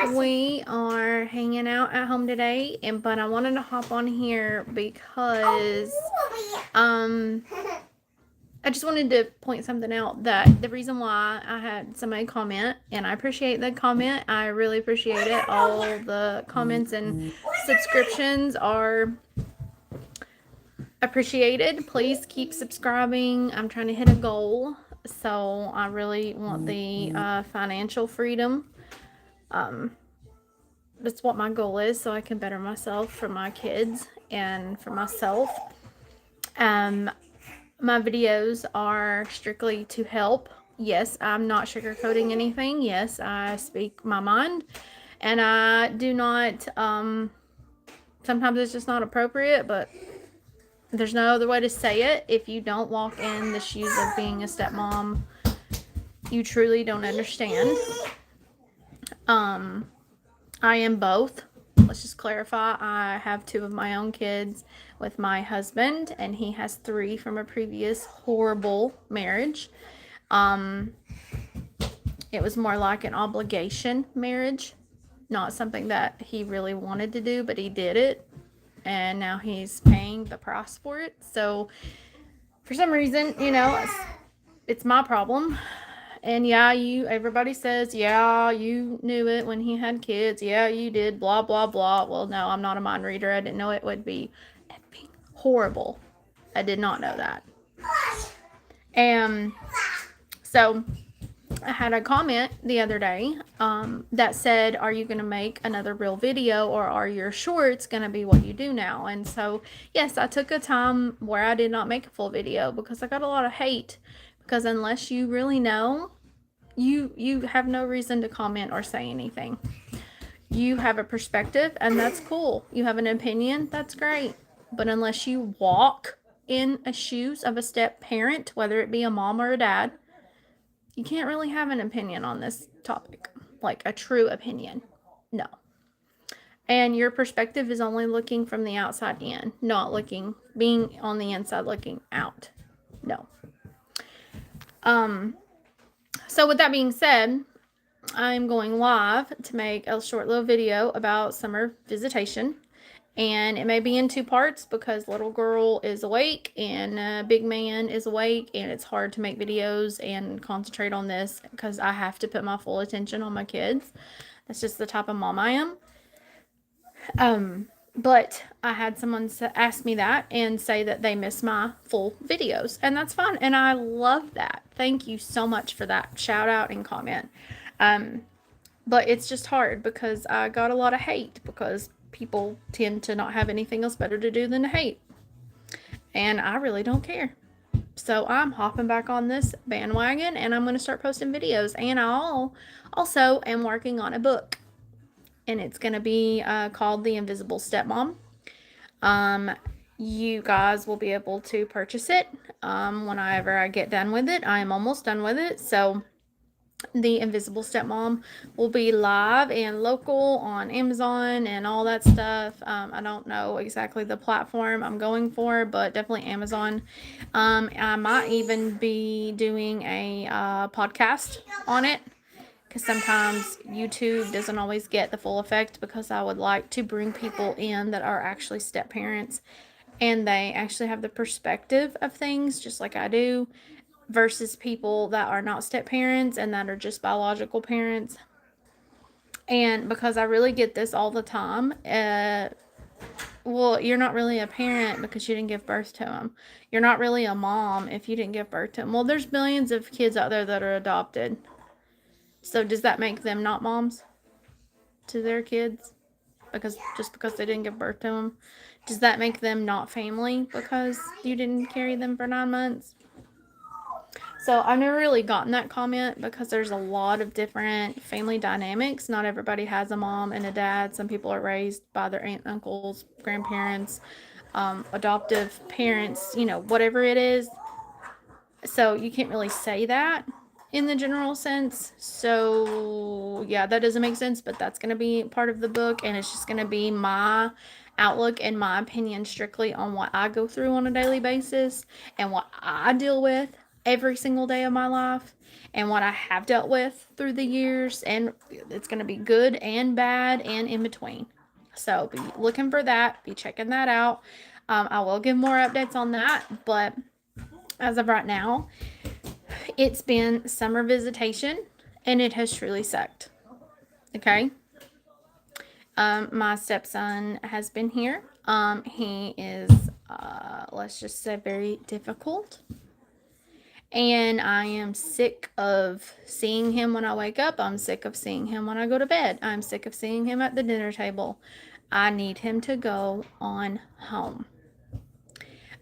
We are hanging out at home today, but I wanted to hop on here because I just wanted to point something out, that the reason why I had somebody comment, and I appreciate the comment, I really appreciate it. All the comments and subscriptions are appreciated. Please keep subscribing. I'm trying to hit a goal, so I really want the financial freedom. That's what my goal is, so I can better myself for my kids and for myself. Um, my videos are strictly to help. Yes, I'm not sugarcoating anything. Yes, I speak my mind, and I do not. Sometimes it's just not appropriate, but there's no other way to say it. If you don't walk in the shoes of being a stepmom, you truly don't understand. I am both. Let's just clarify. I have 2 of my own kids with my husband, and he has 3 from a previous horrible marriage. It was more like an obligation marriage, not something that he really wanted to do, but he did it, and now he's paying the price for it. So, for some reason, it's my problem. And yeah, everybody says, yeah, you knew it when he had kids. Yeah, you did, blah, blah, blah. Well, no, I'm not a mind reader. I didn't know it would be effing horrible. I did not know that. And so I had a comment the other day that said, are you going to make another real video, or are your shorts going to be what you do now? And so, yes, I took a time where I did not make a full video because I got a lot of hate. Because unless you really know, you have no reason to comment or say anything. You have a perspective, and that's cool. You have an opinion, that's great. But unless you walk in the shoes of a step parent, whether it be a mom or a dad, you can't really have an opinion on this topic, like a true opinion. No. And your perspective is only looking from the outside in, not being on the inside looking out. No. So with that being said, I'm going live to make a short little video about summer visitation. And it may be in 2 parts because little girl is awake and big man is awake, and it's hard to make videos and concentrate on this because I have to put my full attention on my kids. That's just the type of mom I am. But I had someone ask me that and say that they miss my full videos, and that's fine. And I love that. Thank you so much for that shout out and comment. But it's just hard because I got a lot of hate because people tend to not have anything else better to do than to hate. And I really don't care. So I'm hopping back on this bandwagon, and I'm going to start posting videos. And I also am working on a book, and it's going to be called The Invisible Stepmom. You guys will be able to purchase it whenever I get done with it. I am almost done with it. So The Invisible Stepmom will be live and local on Amazon and all that stuff. I don't know exactly the platform I'm going for, but definitely Amazon. I might even be doing a podcast on it, because sometimes YouTube doesn't always get the full effect, because I would like to bring people in that are actually step parents and they actually have the perspective of things just like I do, versus people that are not step parents and that are just biological parents. And because I really get this all the time, well, you're not really a parent because you didn't give birth to them. You're not really a mom if you didn't give birth to them. Well, there's billions of kids out there that are adopted. So does that make them not moms to their kids? Just because they didn't give birth to them? Does that make them not family because you didn't carry them for 9 months? So I've never really gotten that comment because there's a lot of different family dynamics. Not everybody has a mom and a dad. Some people are raised by their aunt, uncles, grandparents, adoptive parents, whatever it is. So you can't really say that in the general sense. So yeah, that doesn't make sense, but that's going to be part of the book, and it's just going to be my outlook and my opinion strictly on what I go through on a daily basis and what I deal with. every single day of my life and what I have dealt with through the years, and it's going to be good and bad and in between. So be looking for that, be checking that out. I will give more updates on that, but as of right now, it's been summer visitation and it has truly sucked. Okay. My stepson has been here. He is, let's just say, very difficult. And I am sick of seeing him when I wake up. I'm sick of seeing him when I go to bed. I'm sick of seeing him at the dinner table. I need him to go on home.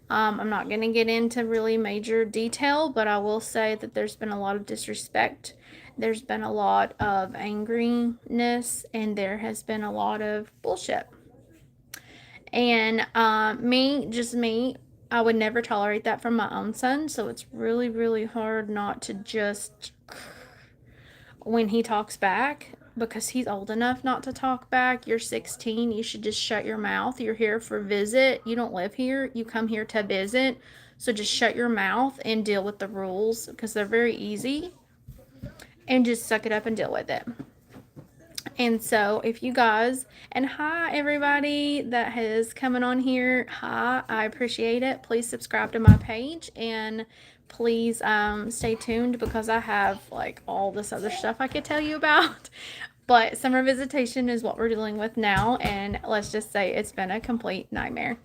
I'm not going to get into really major detail, but I will say that there's been a lot of disrespect. There's been a lot of angriness, and there has been a lot of bullshit. And me, I would never tolerate that from my own son. So it's really, really hard not to just, when he talks back, because he's old enough not to talk back. You're 16. You should just shut your mouth. You're here for visit. You don't live here. You come here to visit. So just shut your mouth and deal with the rules, because they're very easy. And just suck it up and deal with it. And so if you guys, and hi everybody that has coming on here, hi, I appreciate it. Please subscribe to my page, and please stay tuned, because I have like all this other stuff I could tell you about. But summer visitation is what we're dealing with now, and let's just say it's been a complete nightmare.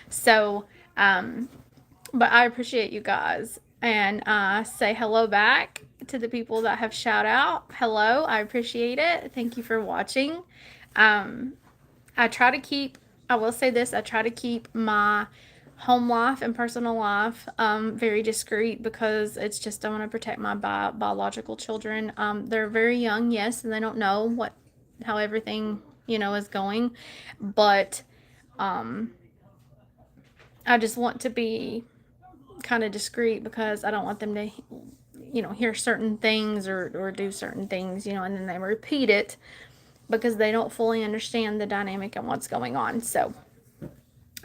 So but I appreciate you guys, and say hello back to the people that have shout out. Hello, I appreciate it. Thank you for watching. I try to keep, I will say this, I try to keep my home life and personal life very discreet, because it's just, I want to protect my biological children. They're very young, yes, and they don't know how everything, is going, but I just want to be kind of discreet, because I don't want them to, hear certain things or do certain things, and then they repeat it, because they don't fully understand the dynamic and what's going on. So,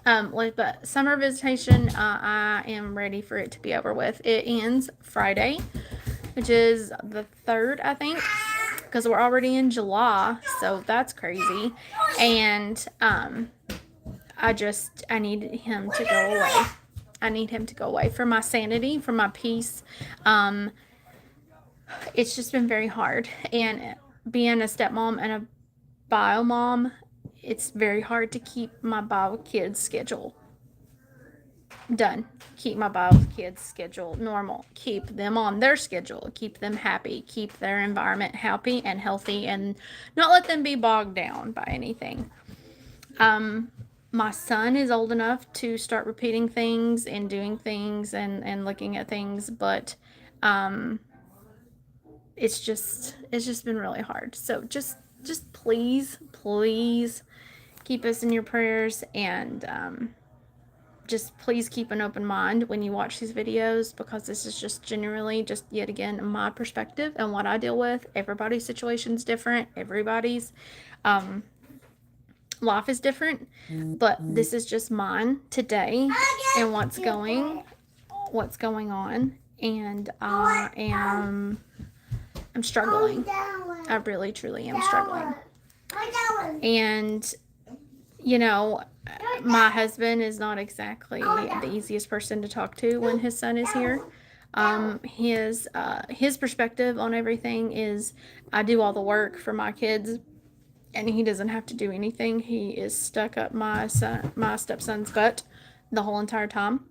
but summer visitation, I am ready for it to be over with. It ends Friday, which is the 3rd, I think, because we're already in July, so that's crazy. And I need him to go away. I need him to go away for my sanity, for my peace. It's just been very hard. And being a stepmom and a bio mom, it's very hard to keep my bio kids' schedule done. Keep my bio kids' schedule normal. Keep them on their schedule. Keep them happy. Keep their environment happy and healthy, and not let them be bogged down by anything. My son is old enough to start repeating things and doing things and looking at things, but it's just been really hard. So just please keep us in your prayers, and just please keep an open mind when you watch these videos, because this is just genuinely just yet again my perspective and what I deal with. Everybody's situation's different. Everybody's life is different, but this is just mine today and what's going on, and I'm struggling. I really truly am struggling. And my husband is not exactly the easiest person to talk to when his son is here. His perspective on everything is, I do all the work for my kids, and he doesn't have to do anything. He is stuck up my stepson's butt the whole entire time.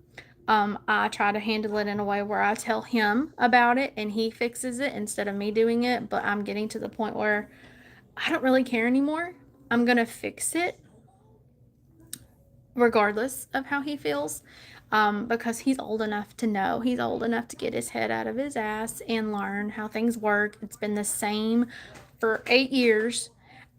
I try to handle it in a way where I tell him about it and he fixes it instead of me doing it. But I'm getting to the point where I don't really care anymore. I'm going to fix it regardless of how he feels, because he's old enough to know. He's old enough to get his head out of his ass and learn how things work. It's been the same for 8 years.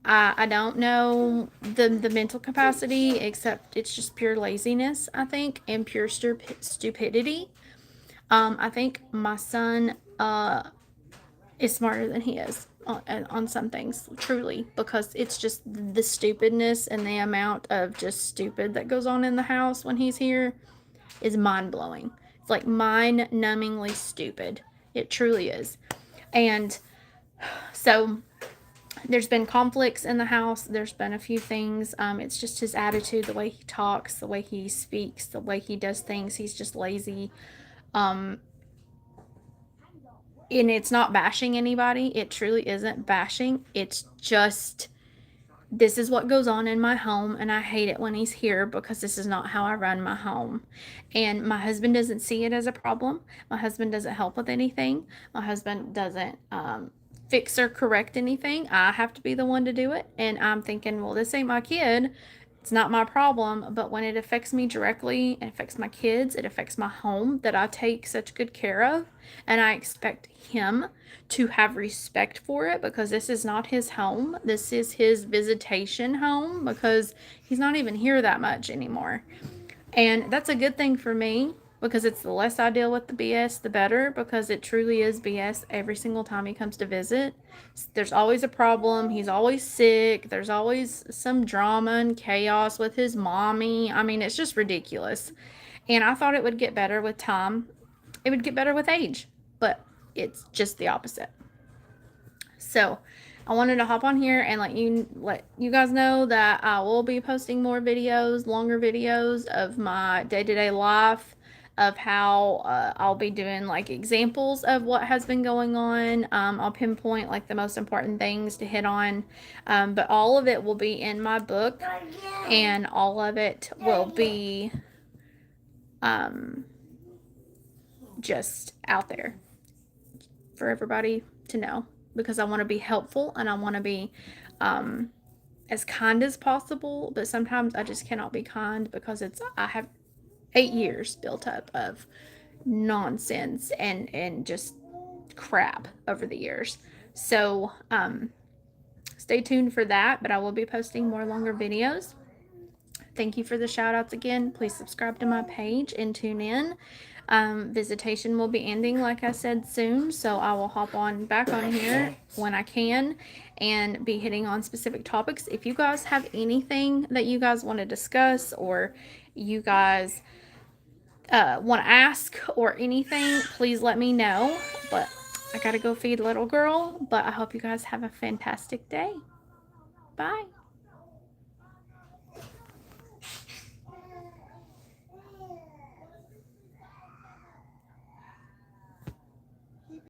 I don't know the mental capacity, except it's just pure laziness, I think, and pure stupidity. I think my son is smarter than he is on some things, truly, because it's just the stupidness and the amount of just stupid that goes on in the house when he's here is mind-blowing. like mind-numbingly stupid. It truly is. And so there's been conflicts in the house. There's been a few things. It's just his attitude, the way he talks, the way he speaks, the way he does things. He's just lazy. Um, and it's not bashing anybody. It truly isn't bashing. It's just, this is what goes on in my home, and I hate it when he's here because this is not how I run my home. And my husband doesn't see it as a problem. My husband doesn't help with anything. My husband doesn't fix or correct anything. I have to be the one to do it. And I'm thinking, well, this ain't my kid. It's not my problem. But when it affects me directly, it affects my kids, it affects my home that I take such good care of. And I expect him to have respect for it because this is not his home. This is his visitation home because he's not even here that much anymore. And that's a good thing for me because it's the less I deal with the BS, the better, because it truly is BS every single time he comes to visit. There's always a problem. He's always sick. There's always some drama and chaos with his mommy. I mean, it's just ridiculous. And I thought it would get better with time. It would get better with age, but it's just the opposite. So I wanted to hop on here and let you guys know that I will be posting more videos, longer videos of my day-to-day life, of how I'll be doing like examples of what has been going on. I'll pinpoint like the most important things to hit on, but all of it will be in my book, and all of it will be just out there for everybody to know, because I want to be helpful and I want to be as kind as possible, but sometimes I just cannot be kind because I have 8 years built up of nonsense and just crap over the years. So stay tuned for that, but I will be posting more longer videos. Thank you for the shout outs again. Please subscribe to my page and tune in. Visitation will be ending, like I said, soon, so I will hop on back on here when I can and be hitting on specific topics. If you guys have anything that you guys want to discuss, or you guys want to ask or anything, please let me know. But I gotta go feed little girl, but I hope you guys have a fantastic day. Bye.